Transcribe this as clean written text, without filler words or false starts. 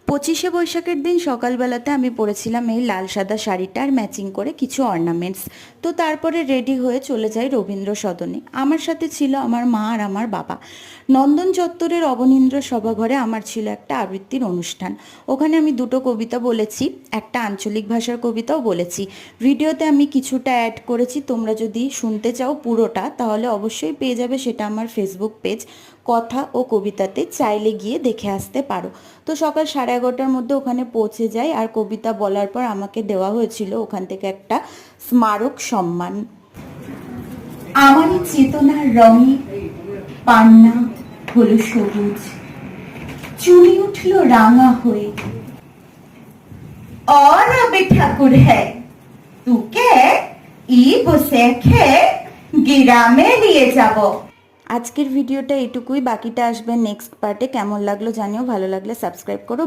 25শে বৈশাখের দিন সকালবেলাতে আমি পরেছিলাম এই লাল সাদা শাড়িটা আর ম্যাচিং করে কিছু অর্নামেন্টস। তো তারপরে রেডি হয়ে চলে যাই রবীন্দ্র সদনে। আমার সাথে ছিল আমার মা আর আমার বাবা। নন্দন চত্বরের অবনীন্দ্র সভাঘরে আমার ছিল একটা আবৃত্তির অনুষ্ঠান। ওখানে আমি দুটো কবিতা বলেছি, একটা আঞ্চলিক ভাষার কবিতাও বলেছি। ভিডিওতে আমি কিছুটা অ্যাড করেছি, তোমরা যদি শুনতে চাও পুরোটা তাহলে অবশ্যই পেয়ে যাবে, সেটা আমার ফেসবুক পেজ কথা ও কবিতাতে, চাইলে গিয়ে দেখে আসতে পারো। তো সকাল 11:30টার মধ্যে ওখানে পৌঁছে যাই, আর কবিতা বলার পর আমাকে দেওয়া হয়েছিল ওখান থেকে একটা স্মারক সম্মান। আমারই চেতনার রঙে পান্না হলো সবুজ, চুনি উঠল রাঙা হয়ে। और अभी ठाकुर है तुके ই বসে খে গ্রামে নিয়ে যাব। আজকের ভিডিওটা এটুকুই, বাকিটা আসবে নেক্সট পার্টে। কেমন লাগলো জানিও, ভালো লাগলে সাবস্ক্রাইব করো।